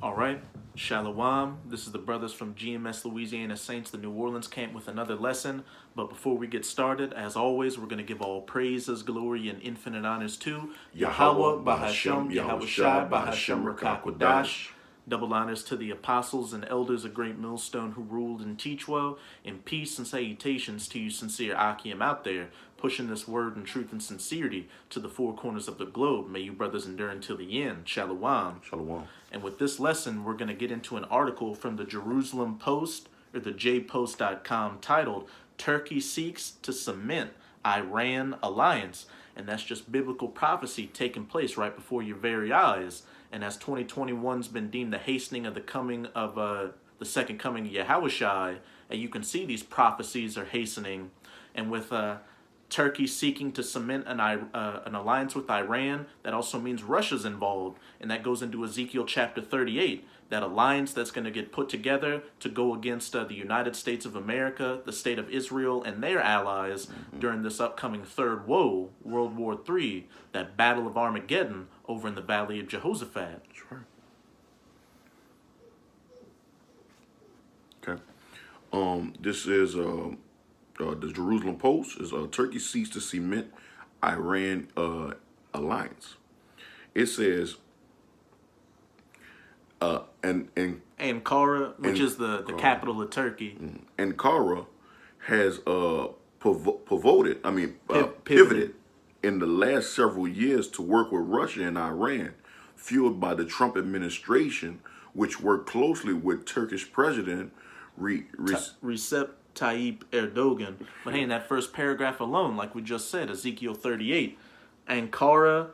All right, Shalom. This is the brothers from GMS Louisiana Saints, the New Orleans camp, with another lesson. But before we get started, as always, we're going to give all praises, glory, and infinite honors to Yahweh, Bahashem, Yahweh Shai, Bahashem, Rakakwadash. Double honors to the apostles and elders of Great Millstone who ruled and teach well, and peace and salutations to you sincere Akim out there, pushing this word in truth and sincerity to the four corners of the globe. May you brothers endure until the end. Shalom. Shalom. And with this lesson, we're going to get into an article from the Jerusalem Post, or the jpost.com, titled, Turkey Seeks to Cement Iran Alliance. And that's just biblical prophecy taking place right before your very eyes. And as 2021's been deemed the hastening of the coming of the second coming of Yahushai, and you can see these prophecies are hastening. And with Turkey seeking to cement an alliance with Iran, that also means Russia's involved. And that goes into Ezekiel chapter 38, that alliance that's going to get put together to go against the United States of America, the state of Israel, and their allies during this upcoming third woe, World War III, that battle of Armageddon over in the Valley of Jehoshaphat. Sure. Okay. This is the Jerusalem Post. Is Turkey seeks to cement Iran alliance. It says, Ankara, which is the capital of Turkey. Ankara has pivoted in the last several years to work with Russia and Iran, fueled by the Trump administration, which worked closely with Turkish President Recep Tayyip Erdogan. But hey, in that first paragraph alone, like we just said, Ezekiel 38, Ankara,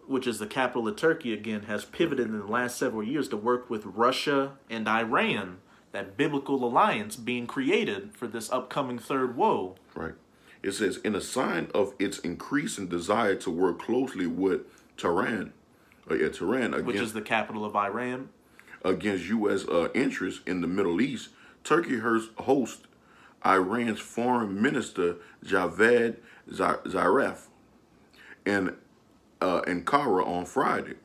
which is the capital of Turkey again, has pivoted in the last several years to work with Russia and Iran, that biblical alliance being created for this upcoming third woe. Right. It says, in a sign of its increasing desire to work closely with Tehran against, which is the capital of Iran, against U.S. Interests in the Middle East, Turkey hosts Iran's Foreign Minister Javad Zarif in Ankara on Friday.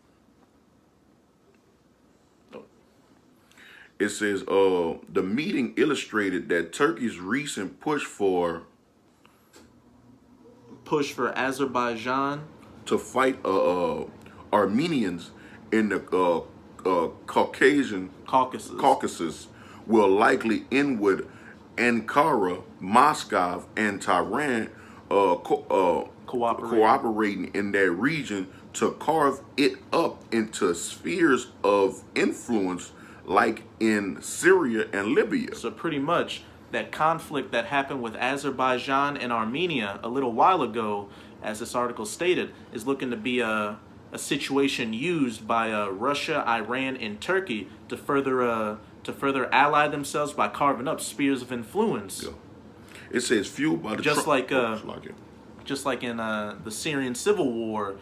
It says the meeting illustrated that Turkey's recent push for Azerbaijan to fight Armenians in the Caucasus will likely end with Ankara, Moscow, and Tehran cooperating in that region to carve it up into spheres of influence like in Syria and Libya. So pretty much that conflict that happened with Azerbaijan and Armenia a little while ago, as this article stated, is looking to be a situation used by Russia, Iran, and Turkey to further ally themselves by carving up spheres of influence. Yeah. It says fueled by the just like in the Syrian civil war,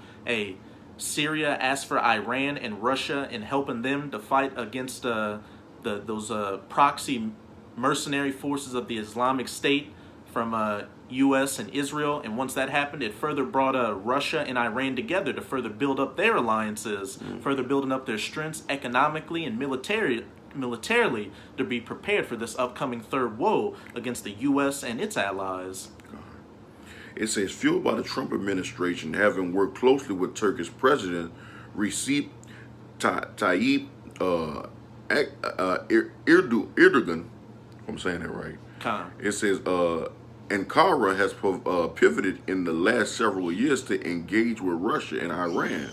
Syria asked for Iran and Russia in helping them to fight against those proxy mercenary forces of the Islamic State from U.S. and Israel. And once that happened, it further brought Russia and Iran together to further build up their alliances, further building up their strengths economically and militarily to be prepared for this upcoming third woe against the U.S. and its allies. It says, fueled by the Trump administration having worked closely with Turkish President Recep Tayyip Erdogan, if I'm saying that right. It says, Ankara has pivoted in the last several years to engage with Russia and Iran.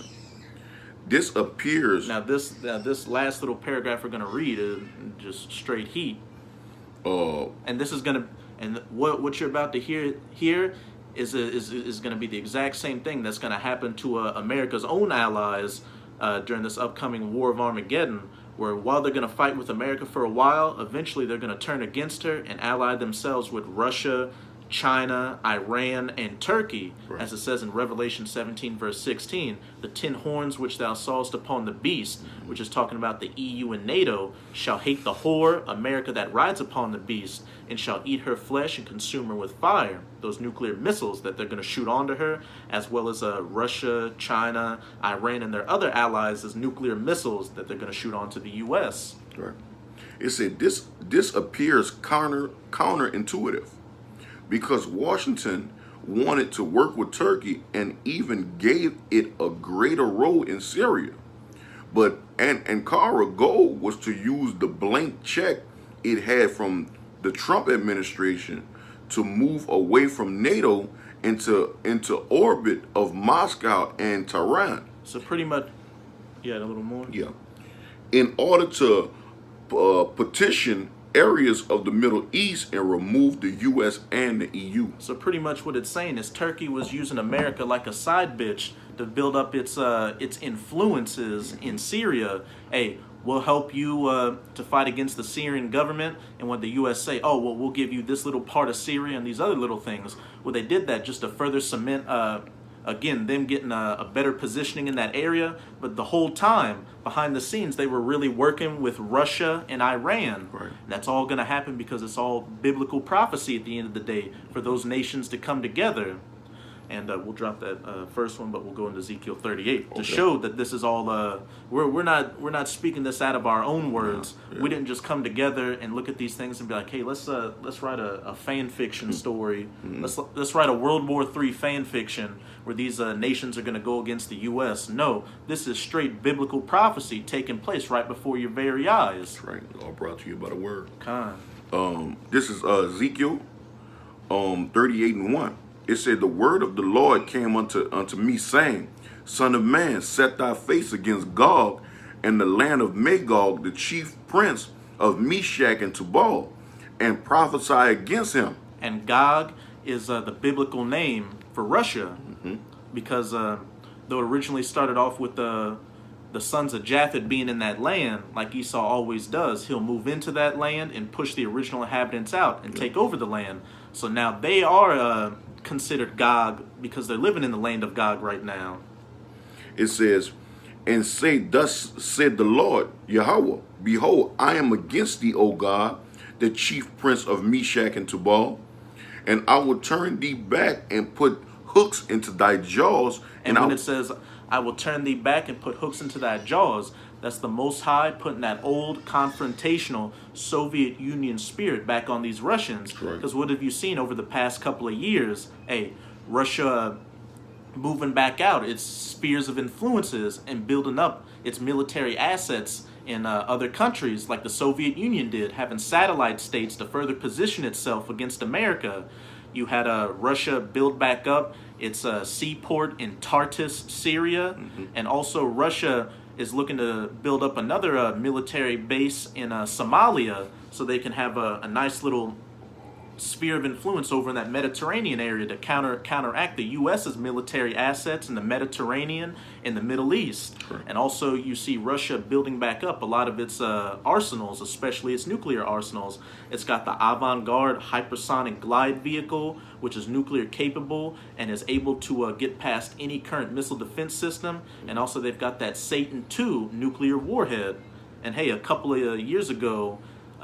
This appears... Now, this last little paragraph we're going to read is just straight heat. And this is going to... And what you're about to hear here is going to be the exact same thing that's going to happen to America's own allies during this upcoming War of Armageddon, where while they're going to fight with America for a while, eventually they're going to turn against her and ally themselves with Russia, China, Iran, and Turkey, Right. as it says in Revelation 17, verse 16, the 10 horns which thou sawest upon the beast, which is talking about the EU and NATO, shall hate the whore, America that rides upon the beast, and shall eat her flesh and consume her with fire. Those nuclear missiles that they're going to shoot onto her, as well as Russia, China, Iran, and their other allies as nuclear missiles that they're going to shoot onto the U.S. Right. It said this appears counterintuitive, because Washington wanted to work with Turkey and even gave it a greater role in Syria. But Ankara goal was to use the blank check it had from the Trump administration to move away from NATO into orbit of Moscow and Tehran. So pretty much, yeah, a little more. Yeah. In order to petition areas of the Middle East and remove the U.S. and the EU. So pretty much what it's saying is Turkey was using America like a side bitch to build up its influences in Syria. Hey, we'll help you to fight against the Syrian government. And when the U.S. say, oh, well, we'll give you this little part of Syria and these other little things. Well, they did that just to further cement, again, them getting a better positioning in that area. But the whole time, behind the scenes, they were really working with Russia and Iran. Right. And that's all going to happen because it's all biblical prophecy at the end of the day for those nations to come together. And we'll drop that first one, but we'll go into Ezekiel 38 to show that this is all. We're not speaking this out of our own words. Yeah. We didn't just come together and look at these things and be like, hey, let's write a fan fiction story. Let's write a World War III fan fiction where these nations are going to go against the U.S. No, this is straight biblical prophecy taking place right before your very eyes. That's right. All brought to you by the word. This is Ezekiel 38:1. It said, the word of the Lord came unto me, saying, Son of man, set thy face against Gog and the land of Magog, the chief prince of Meshach and Tubal, and prophesy against him. And Gog is the biblical name for Russia, because though it originally started off with the sons of Japheth being in that land, like Esau always does, he'll move into that land and push the original inhabitants out and take over the land. So now they are considered Gog because they're living in the land of Gog right now. It says, and say, thus said the Lord, Yahweh, behold, I am against thee, O God, the chief prince of Meshach and Tubal, and I will turn thee back and put hooks into thy jaws. And when it says, I will turn thee back and put hooks into thy jaws, that's the Most High putting that old confrontational Soviet Union spirit back on these Russians. Because what have you seen over the past couple of years? Hey, Russia moving back out its spheres of influences and building up its military assets in other countries like the Soviet Union did, having satellite states to further position itself against America. You had Russia build back up its seaport in Tartus, Syria, and also Russia is looking to build up another military base in Somalia so they can have a nice little sphere of influence over in that Mediterranean area to counteract the U.S.'s military assets in the Mediterranean and the Middle East. And also you see Russia building back up a lot of its arsenals, especially its nuclear arsenals. It's got the Avangard hypersonic glide vehicle, which is nuclear capable and is able to get past any current missile defense system. And also they've got that Satan II nuclear warhead. And hey, a couple of years ago,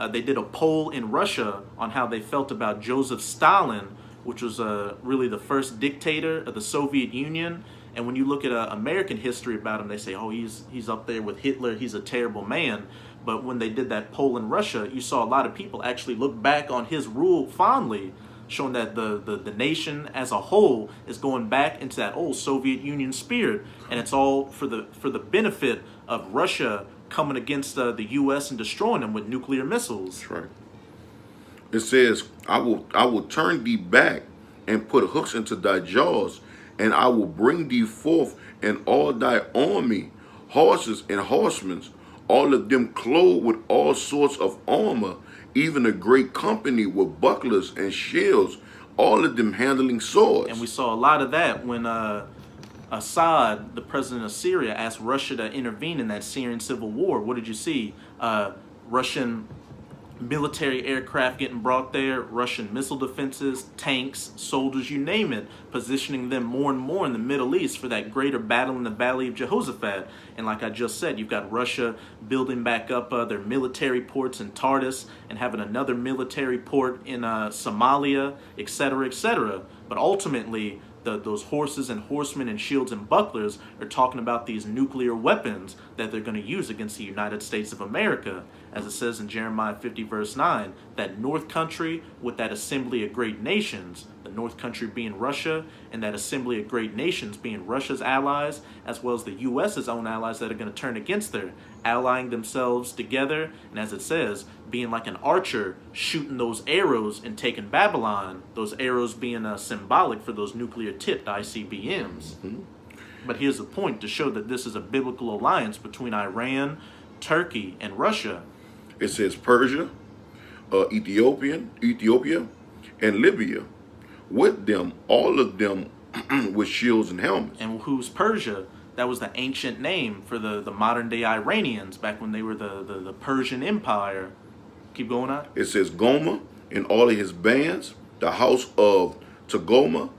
they did a poll in Russia on how they felt about Joseph Stalin, which was really the first dictator of the Soviet Union. And when you look at American history about him, they say, oh, he's up there with Hitler, he's a terrible man. But when they did that poll in Russia, you saw a lot of people actually look back on his rule fondly, showing that the nation as a whole is going back into that old Soviet Union spirit. And it's all for the benefit of Russia coming against the U.S. and destroying them with nuclear missiles. That's right. It says, I will turn thee back and put hooks into thy jaws, and I will bring thee forth in all thy army, horses and horsemen, all of them clothed with all sorts of armor, even a great company with bucklers and shields, all of them handling swords. And we saw a lot of that when Assad, the president of Syria, asked Russia to intervene in that Syrian civil war. What did you see? Russian military aircraft getting brought there, Russian missile defenses, tanks, soldiers, you name it, positioning them more and more in the Middle East for that greater battle in the Valley of Jehoshaphat. And like I just said, you've got Russia building back up their military ports in Tartus and having another military port in Somalia, etc., etc. But ultimately, those horses and horsemen and shields and bucklers are talking about these nuclear weapons that they're going to use against the United States of America. As it says in Jeremiah 50 verse 9, that north country with that assembly of great nations, the north country being Russia, and that assembly of great nations being Russia's allies, as well as the U.S.'s own allies that are going to turn against her, allying themselves together, and as it says, being like an archer shooting those arrows and taking Babylon, those arrows being symbolic for those nuclear-tipped ICBMs. But here's the point, to show that this is a biblical alliance between Iran, Turkey, and Russia. It says Persia, Ethiopia, and Libya. With them, all of them with shields and helmets. And who's Persia? That was the ancient name for the modern-day Iranians back when they were the Persian Empire. Keep going on. It says Gomer and all of his bands, the house of Togarmah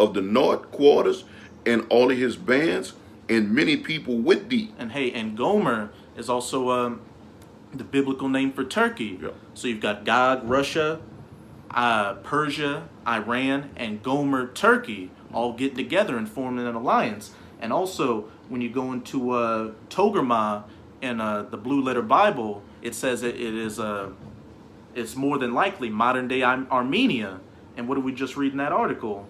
of the north quarters, and all of his bands, and many people with thee. And hey, and Gomer is also the biblical name for Turkey. Yeah. So you've got Gog, Russia, Persia, Iran, and Gomer, Turkey, all getting together and forming an alliance. And also, when you go into Togarmah in the Blue Letter Bible, it says it's more than likely modern-day Armenia. And what did we just read in that article?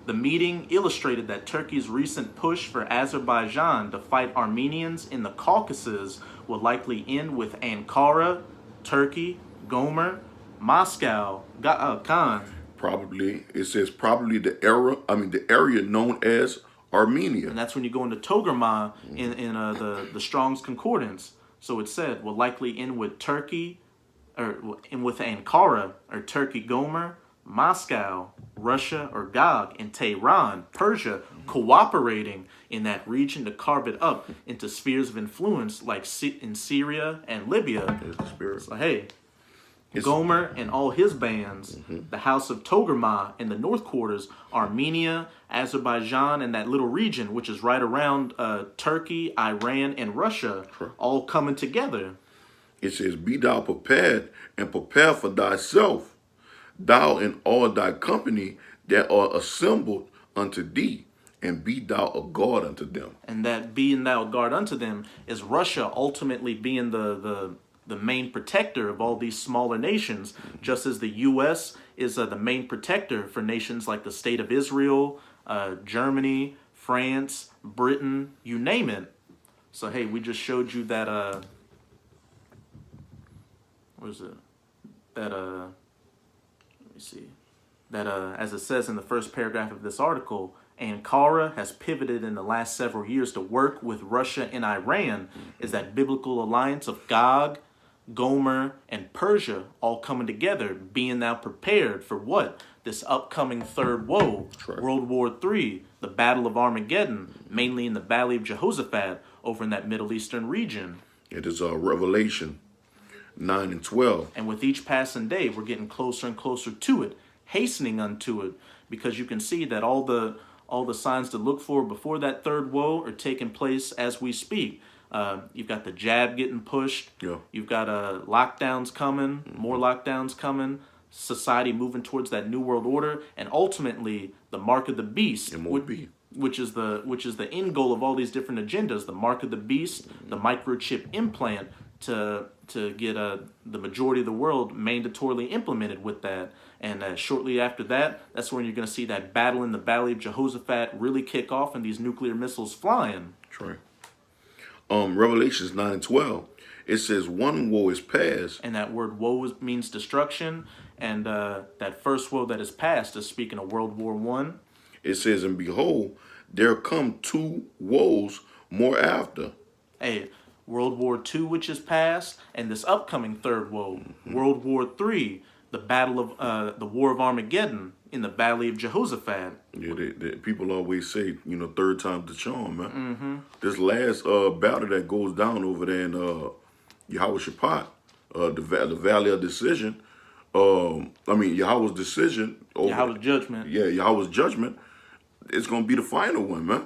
The meeting illustrated that Turkey's recent push for Azerbaijan to fight Armenians in the Caucasus will likely end with Ankara, Turkey, Gomer, Moscow, Khan. Probably, it says probably the area known as Armenia. And that's when you go into Togarmah in the Strong's Concordance. So it said will likely end with Turkey, or with Ankara, or Turkey, Gomer, Moscow, Russia, or Gog, and Tehran, Persia, cooperating in that region to carve it up into spheres of influence like in Syria and Libya. So hey, Gomer and all his bands, the house of Togarmah in the north quarters, Armenia, Azerbaijan, and that little region, which is right around Turkey, Iran, and Russia, all coming together. It says, be thou prepared, and prepare for thyself, thou and all thy company that are assembled unto thee, and be thou a guard unto them. And that being thou a guard unto them is Russia ultimately being the main protector of all these smaller nations, just as the U.S. is the main protector for nations like the State of Israel, Germany, France, Britain, you name it. So, hey, we just showed you that, what is it? That, let me see. That, as it says in the first paragraph of this article, Ankara has pivoted in the last several years to work with Russia and Iran, is that biblical alliance of Gog, Gomer, and Persia all coming together, being now prepared for what? This upcoming third woe, World War III, the Battle of Armageddon, mainly in the Valley of Jehoshaphat, over in that Middle Eastern region. It is Revelation 9 and 12. And with each passing day, we're getting closer and closer to it, hastening unto it, because you can see that all the signs to look for before that third woe are taking place as we speak. You've got the jab getting pushed. Yeah. You've got lockdowns coming, more lockdowns coming, society moving towards that new world order, and ultimately the mark of the beast, which is the end goal of all these different agendas. The mark of the beast, the microchip implant to get the majority of the world mandatorily implemented with that. And shortly after that, that's when you're going to see that battle in the Valley of Jehoshaphat really kick off and these nuclear missiles flying. That's right. Revelations 9 and 12, it says one woe is past. And that word woe means destruction. And that first woe that is past is speaking of World War I. It says, and behold, there come two woes more after. Hey, World War II, which is past, and this upcoming third woe, World War III, the battle of the War of Armageddon in the Valley of Jehoshaphat. Yeah, people always say, third time's the charm, man. This last battle that goes down over there Yehoshaphat, the valley of decision. Yahweh's decision over Yahweh's judgment. Yeah, Yahweh's judgment. It's gonna be the final one, man.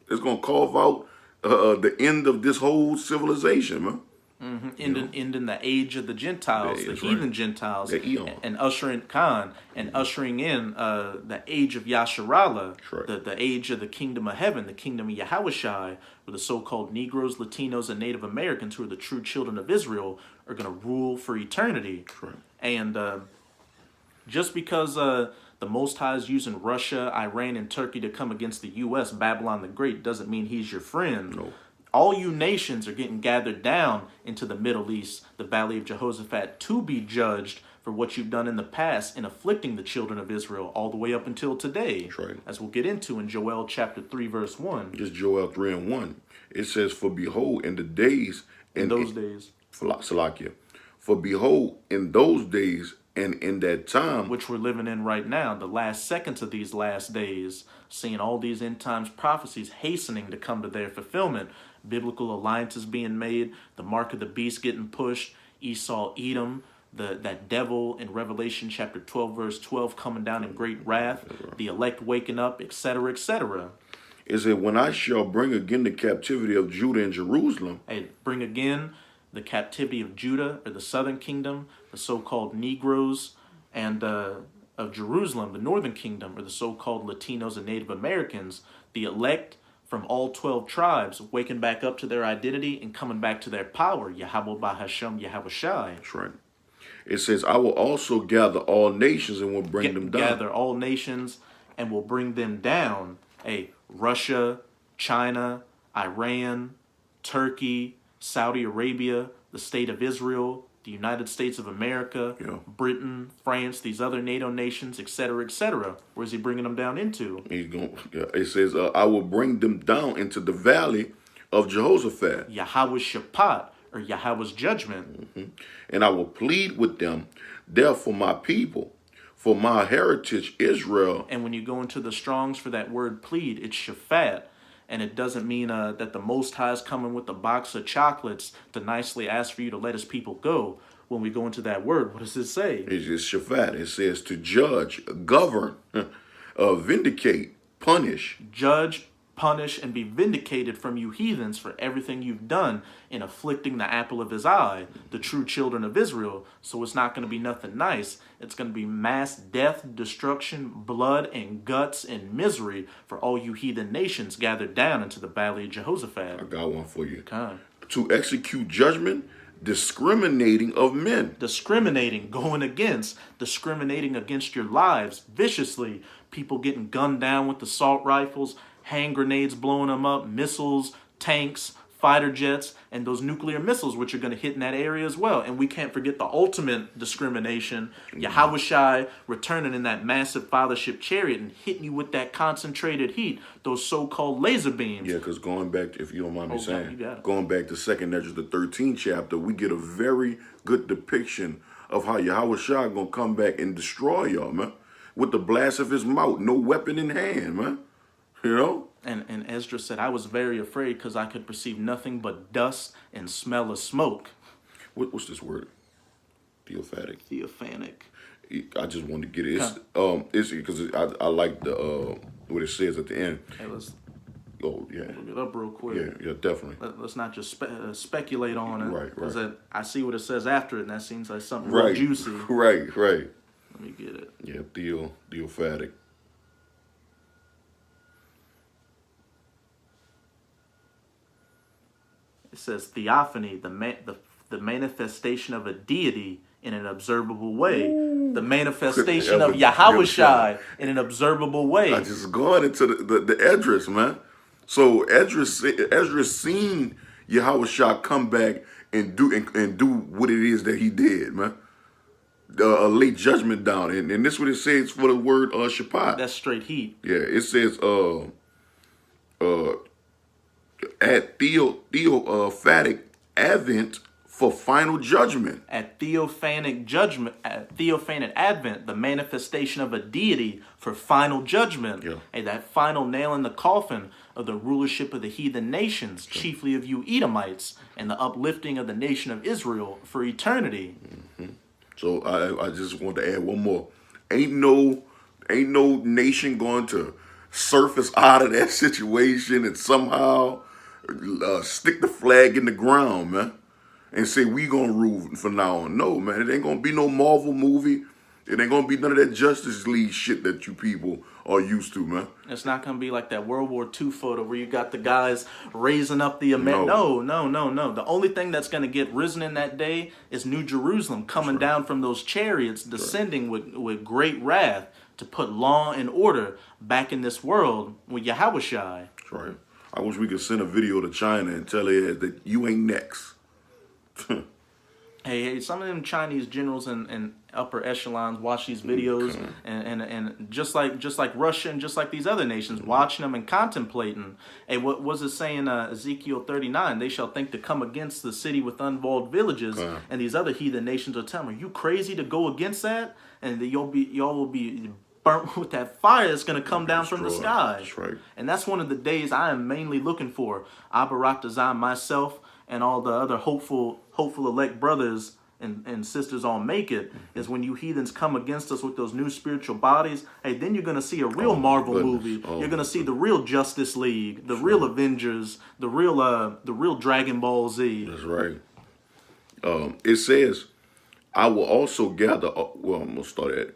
It's gonna carve out the end of this whole civilization, man. Ending the age of the Gentiles, the heathen Gentiles, and ushering in the age of Yasharallah, the age of the kingdom of heaven, the kingdom of Yahushai, where the so-called Negroes, Latinos, and Native Americans, who are the true children of Israel, are going to rule for eternity. And just because the Most High is using Russia, Iran, and Turkey to come against the U.S., Babylon the Great, doesn't mean he's your friend. No. All you nations are getting gathered down into the Middle East, the Valley of Jehoshaphat, to be judged for what you've done in the past in afflicting the children of Israel all the way up until today. As we'll get into in Joel chapter 3, verse 1. Just Joel 3 and 1. It says, For behold, in the days... In those days. Salakia. For behold, in those days and in that time... Which we're living in right now, the last seconds of these last days, seeing all these end times prophecies hastening to come to their fulfillment. Biblical alliances being made, the mark of the beast getting pushed, Esau, Edom, that devil in Revelation chapter 12, verse 12, coming down in great wrath, the elect waking up, etc., etc. It said, when I shall bring again the captivity of Judah and Jerusalem. Hey, bring again the captivity of Judah, or the southern kingdom, the so-called Negroes, and of Jerusalem, the northern kingdom, or the so-called Latinos and Native Americans, the elect from all 12 tribes, waking back up to their identity and coming back to their power. Yahweh Bahashem Yahushai. That's right. It says, I will also gather all nations and will bring them down. Gather all nations and will bring them down. Hey, Russia, China, Iran, Turkey, Saudi Arabia, the state of Israel, the United States of America, Britain, France, these other NATO nations, etc., etc. Where's he bringing them down into? It says, I will bring them down into the valley of Jehoshaphat. Yahweh's Shaphat, or Yahweh's judgment. And I will plead with them, there for my people, for my heritage, Israel. And when you go into the Strongs for that word plead, it's Shaphat. And it doesn't mean that the Most High is coming with a box of chocolates to nicely ask for you to let his people go. When we go into that word, what does it say? It's just Shaphat. It says to judge, govern, vindicate, punish. Judge, punish, and be vindicated from you heathens for everything you've done in afflicting the apple of his eye, the true children of Israel. So it's not going to be nothing nice. It's going to be mass death, destruction, blood, and guts, and misery for all you heathen nations gathered down into the valley of Jehoshaphat. I got one for you. Okay. To execute judgment, discriminating of men. Discriminating, going against, discriminating against your lives viciously. People getting gunned down with assault rifles, hand grenades blowing them up, missiles, tanks, fighter jets, and those nuclear missiles, which are going to hit in that area as well. And we can't forget the ultimate discrimination, Yahushai returning in that massive fathership chariot and hitting you with that concentrated heat, those so-called laser beams. Yeah, because going back, if you don't mind me saying, going back to 2nd Esdras, the 13th chapter, we get a very good depiction of how Yahushai going to come back and destroy y'all, man, with the blast of his mouth, no weapon in hand, man. You know? And Esdras said, I was very afraid because I could perceive nothing but dust and smell of smoke. What's this word? Theophanic. Theophanic. I just wanted to get it. It's because I like the what it says at the end. Hey, let's look it up real quick. Yeah, definitely. Let's not just speculate on it. Right. Because I see what it says after it, and that seems like something real juicy. Right. Let me get it. Yeah, Theophanic. It says theophany, the manifestation of a deity in an observable way. Ooh. The manifestation of Yahushai in an observable way. I just going into the Esdras, man. So Esdras seen Yahushai come back and do what it is that he did, man. Lay judgment down, and this is what it says for the word Shaphat. That's straight heat. Yeah, it says at theophatic advent for final judgment. At theophanic judgment, at theophanic advent, the manifestation of a deity for final judgment. Yeah. And that final nail in the coffin of the rulership of the heathen nations, chiefly of you Edomites, and the uplifting of the nation of Israel for eternity. So I just want to add one more. Ain't no nation going to surface out of that situation and somehow stick the flag in the ground, man, and say we gonna rule from now on. No, man, it ain't gonna be no Marvel movie. It ain't gonna be none of that Justice League shit that you people are used to, man. It's not gonna be like that World War II photo where you got the guys raising up the No. No. The only thing that's gonna get risen in that day is New Jerusalem coming down from those chariots, descending with great wrath to put law and order back in this world with Yahushua. That's right. I wish we could send a video to China and tell her that you ain't next. Hey, some of them Chinese generals and upper echelons watch these videos, and just like Russia and just like these other nations, watching them and contemplating. Hey, what was it saying? Ezekiel 39. They shall think to come against the city with unwalled villages, and these other heathen nations will tell them, "Are you crazy to go against that?" And y'all will be burnt with that fire that's going to come down from the sky. That's right. And that's one of the days I am mainly looking for. Abarak myself and all the other hopeful elect brothers and sisters all make it, is when you heathens come against us with those new spiritual bodies. Hey, then you're going to see a real Marvel movie. You're going to see the real Justice League, the real Avengers, the real Dragon Ball Z. That's right. It says, I will also gather, well, I'm going to start at it.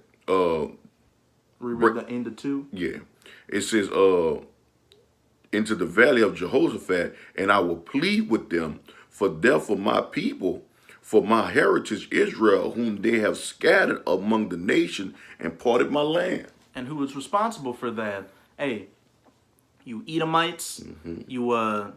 Reread the end of 2. Yeah. It says, into the valley of Jehoshaphat, and I will plead with them for death for my people, for my heritage Israel, whom they have scattered among the nation and parted my land. And who is responsible for that? Hey, you Edomites, you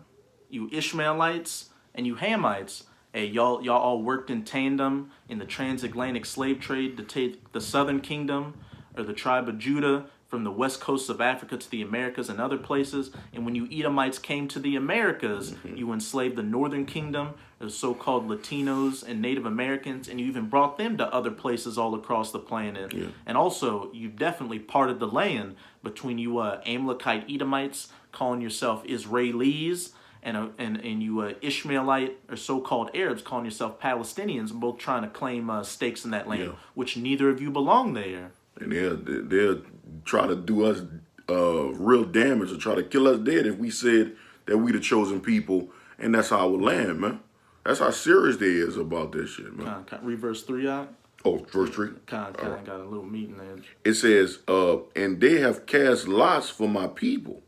Ishmaelites, and you Hamites. Hey, y'all all worked in tandem in the transatlantic slave trade to take the southern kingdom, or the tribe of Judah, from the west coast of Africa to the Americas and other places. And when you Edomites came to the Americas, you enslaved the northern kingdom, the so-called Latinos and Native Americans, and you even brought them to other places all across the planet. Yeah. And also, you definitely parted the land between you Amalekite Edomites, calling yourself Israelis, and you Ishmaelite or so-called Arabs calling yourself Palestinians, both trying to claim stakes in that land, which neither of you belong there. And they'll try to do us real damage or try to kill us dead if we said that we the chosen people and that's our land, man. That's how serious they is about this shit, man. Read verse 3 out. Oh, verse 3? Kind of got a little meat in there. It says, and they have cast lots for my people,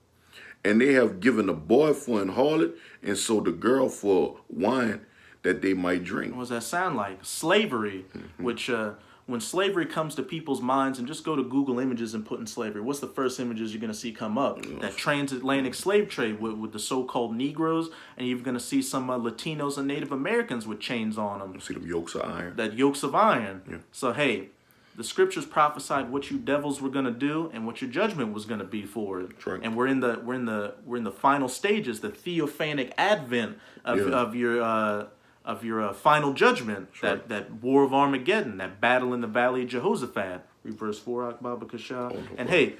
and they have given a boy for an harlot, and so the girl for wine that they might drink. What does that sound like? Slavery, which when slavery comes to people's minds, and just go to Google Images and put in slavery, what's the first images you're going to see come up? That transatlantic slave trade with the so-called Negroes, and you're going to see some Latinos and Native Americans with chains on them. You see them yokes of iron. That yokes of iron. Yeah. So, hey, the scriptures prophesied what you devils were going to do and what your judgment was going to be for it. Right. And we're in the final stages, the theophanic advent of your final judgment, that war of Armageddon, that battle in the valley of Jehoshaphat. Read verse 4, Akbaba Kasha. And hey,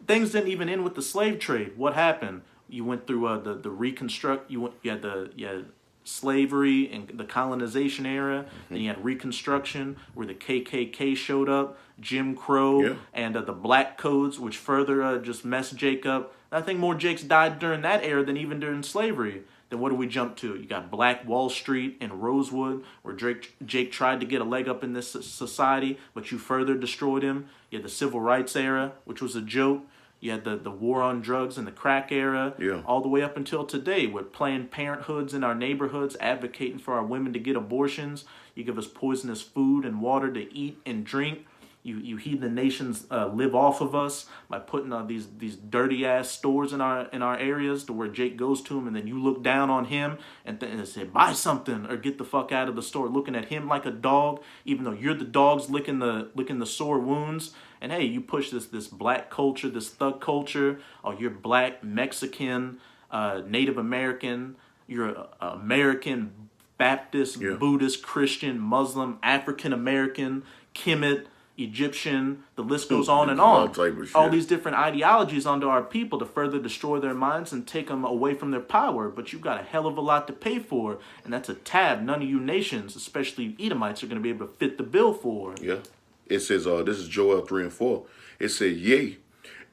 things didn't even end with the slave trade. What happened? You went through the reconstruct. You had slavery and the colonization era. Then you had Reconstruction, where the KKK showed up, Jim Crow, and the Black Codes, which further just messed Jake up. I think more Jakes died during that era than even during slavery. Then what do we jump to? You got Black Wall Street and Rosewood, where Jake tried to get a leg up in this society, but you further destroyed him. You had the Civil Rights era, which was a joke. You had the war on drugs and the crack era, all the way up until today, with Planned Parenthoods in our neighborhoods advocating for our women to get abortions. You give us poisonous food and water to eat and drink. You heathen nations live off of us by putting these dirty ass stores in our areas to where Jake goes to them, and then you look down on him and say buy something or get the fuck out of the store, looking at him like a dog, even though you're the dogs licking the sore wounds. And hey, you push this black culture, this thug culture, or you're black, Mexican, Native American, you're American Baptist, Yeah. Buddhist, Christian, Muslim, African American, Kemet, Egyptian, the list goes on and All on. type of All shit. these different ideologies onto our people to further destroy their minds and take them away from their power. But you've got a hell of a lot to pay for, and that's a tab none of you nations, especially Edomites, are going to be able to fit the bill for. Yeah. It says, this is Joel 3 and 4. It says, yea,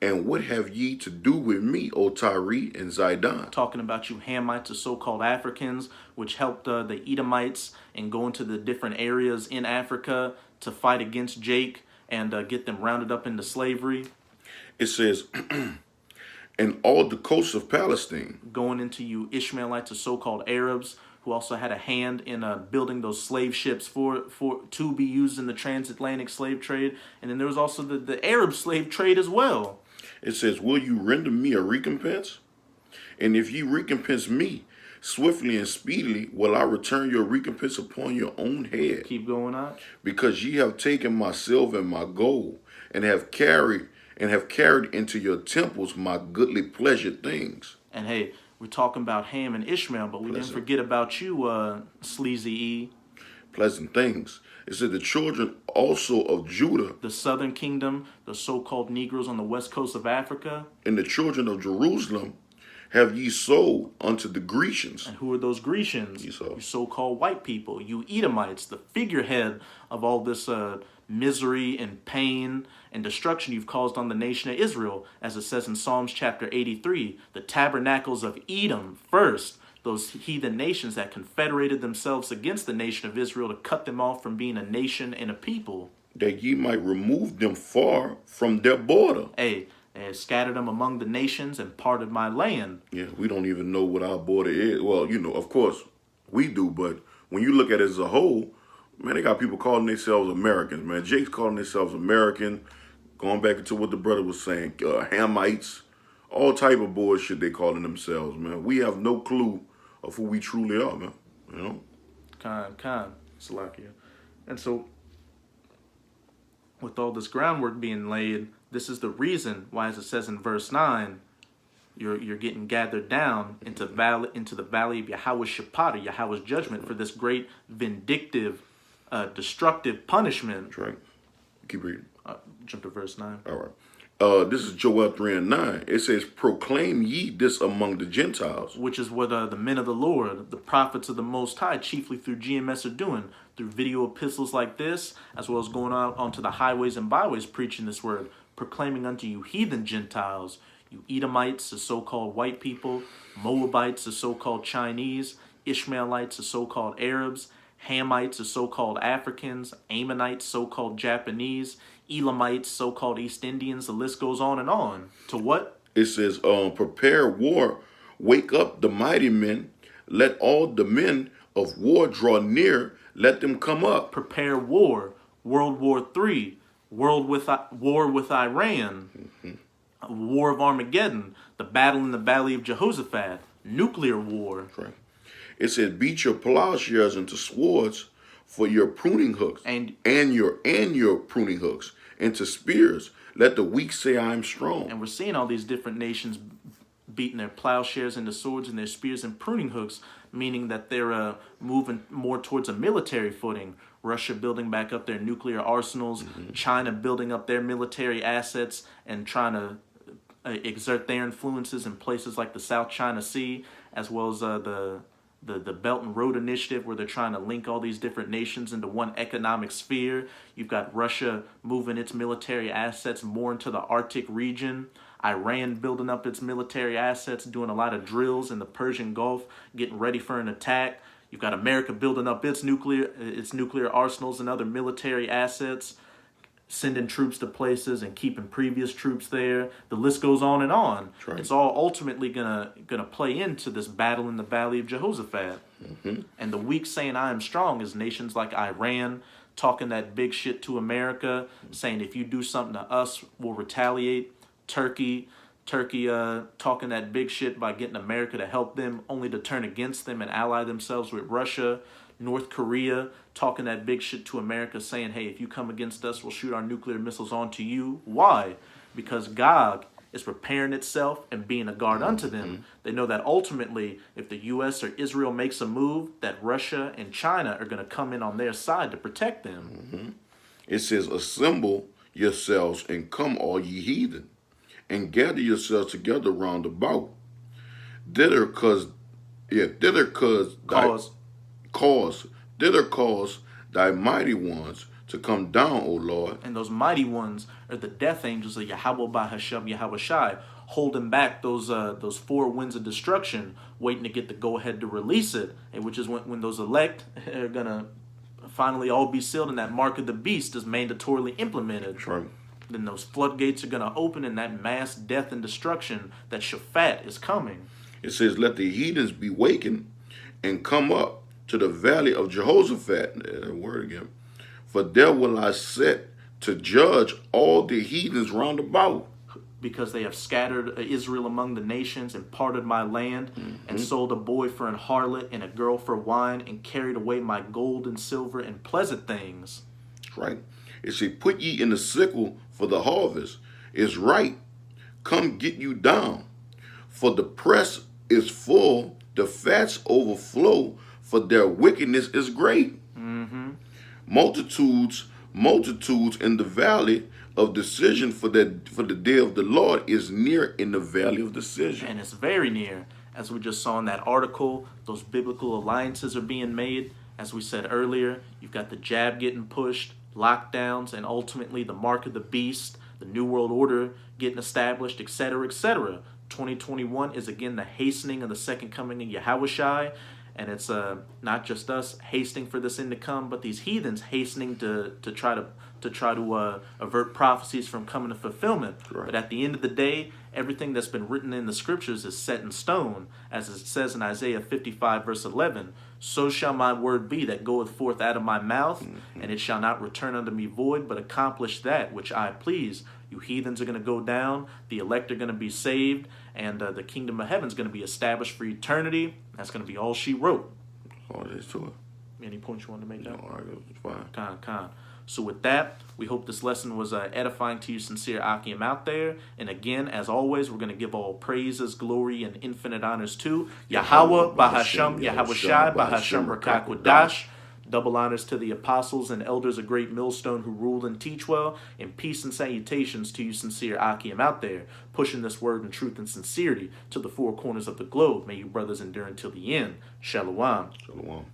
and what have ye to do with me, O Tyre and Zidon? Talking about you Hamites, the so-called Africans, which helped the Edomites and go into the different areas in Africa to fight against Jake and get them rounded up into slavery. It says, and all the coasts of Palestine. Going into you Ishmaelites, the so-called Arabs, who also had a hand in building those slave ships to be used in the transatlantic slave trade. And then there was also the Arab slave trade as well. It says, will you render me a recompense? And if ye recompense me swiftly and speedily, will I return your recompense upon your own head? Keep going on. Because ye have taken my silver and my gold, and have carried into your temples my goodly pleasure things. And hey, we're talking about Ham and Ishmael, but we didn't forget about you, Sleazy E. Pleasant things. It said the children also of Judah, the southern kingdom, the so-called Negroes on the west coast of Africa. And the children of Jerusalem have ye sold unto the Grecians. And who are those Grecians? Esau. You so-called white people, you Edomites, the figurehead of all this misery and pain and destruction you've caused on the nation of Israel. As it says in Psalms chapter 83, the tabernacles of Edom first, those heathen nations that confederated themselves against the nation of Israel to cut them off from being a nation and a people. That ye might remove them far from their border. Hey, scattered them among the nations and parted my land. Yeah, we don't even know what our border is. Well, you know, of course we do, but when you look at it as a whole, man, they got people calling themselves Americans, man. Jake's calling themselves American, going back into what the brother was saying, Hamites, all type of bullshit they calling themselves, man. We have no clue of who we truly are, man. You know? Khan, Salakia. And so, with all this groundwork being laid, this is the reason why, as it says in verse 9, you're getting gathered down into the valley of Yahweh's Shepata, Yahweh's judgment, for this great vindictive, destructive punishment. That's right. Keep reading. Jump to verse 9. All right. This is Joel 3 and 9. It says, proclaim ye this among the Gentiles. Which is what the men of the Lord, the prophets of the Most High, chiefly through GMS, are doing. Through video epistles like this, as well as going out onto the highways and byways preaching this word. Proclaiming unto you heathen Gentiles, you Edomites, the so-called white people, Moabites, the so-called Chinese, Ishmaelites, the so-called Arabs, Hamites, the so-called Africans, Ammonites, so-called Japanese, Elamites, so-called East Indians, the list goes on and on. To what? It says, prepare war, wake up the mighty men, let all the men of war draw near, let them come up. Prepare war, World War III, war with Iran, War of Armageddon, the battle in the Valley of Jehoshaphat, nuclear war. Right. It says, beat your plowshares into swords for your pruning hooks, and your pruning hooks into spears. Let the weak say, I am strong. And we're seeing all these different nations beating their plowshares into swords and their spears and pruning hooks, meaning that they're moving more towards a military footing. Russia building back up their nuclear arsenals, China building up their military assets and trying to exert their influences in places like the South China Sea, as well as the Belt and Road Initiative, where they're trying to link all these different nations into one economic sphere. You've got Russia moving its military assets more into the Arctic region. Iran building up its military assets, doing a lot of drills in the Persian Gulf, getting ready for an attack. You've got America building up its nuclear arsenals and other military assets, sending troops to places and keeping previous troops there. The list goes on and on. Right. It's all ultimately gonna play into this battle in the Valley of Jehoshaphat. And the weak saying I am strong is nations like Iran talking that big shit to America, saying if you do something to us, we'll retaliate. Turkey talking that big shit by getting America to help them, only to turn against them and ally themselves with Russia. North Korea talking that big shit to America, saying, hey, if you come against us, we'll shoot our nuclear missiles onto you. Why? Because Gog is preparing itself and being a guard unto them. They know that ultimately, if the U.S. or Israel makes a move, that Russia and China are going to come in on their side to protect them. It says, assemble yourselves and come, all ye heathen, and gather yourselves together round about. Thither cause thy mighty ones to come down, O Lord. And those mighty ones are the death angels of Yahweh Bahasham Yahweh Shai, holding back those four winds of destruction, waiting to get the go-ahead to release it, and which is when those elect are going to finally all be sealed and that mark of the beast is mandatorily implemented. That's right. Then those floodgates are going to open and that mass death and destruction, that Shaphat is coming. It says, let the heathens be wakened and come up to the valley of Jehoshaphat. That word again. For there will I set to judge all the heathens round about. Because they have scattered Israel among the nations and parted my land, and sold a boy for an harlot and a girl for wine, and carried away my gold and silver and pleasant things. That's right. It says, put ye in the sickle for the harvest. It's right. Come get you down. For the press is full, the fats overflow, for their wickedness is great. Multitudes in the valley of decision, for the day of the Lord is near in the valley of decision. And it's very near. As we just saw in that article, those biblical alliances are being made. As we said earlier, you've got the jab getting pushed, lockdowns, and ultimately the mark of the beast, the New World Order getting established, etc., etc. 2021 is again the hastening of the second coming of Yahushai. And it's not just us hastening for this end to come, but these heathens hastening to try to avert prophecies from coming to fulfillment. Right. But at the end of the day, everything that's been written in the scriptures is set in stone, as it says in Isaiah 55 verse 11. So shall my word be that goeth forth out of my mouth, and it shall not return unto me void, but accomplish that which I please. You heathens are going to go down, the elect are going to be saved, and the kingdom of heaven is going to be established for eternity. That's going to be all she wrote. All there is to it. Any points you want to make? No, all right, it's fine. Con. So with that, we hope this lesson was edifying to you sincere Akim out there. And again, as always, we're going to give all praises, glory, and infinite honors to Yahweh, Bahasham, Yahweh Shai, Bahasham, Rakakwadash. Double honors to the apostles and elders of Great Millstone who rule and teach well, and peace and salutations to you sincere Akim out there, pushing this word in truth and sincerity to the four corners of the globe. May you brothers endure until the end. Shalom. Shalom.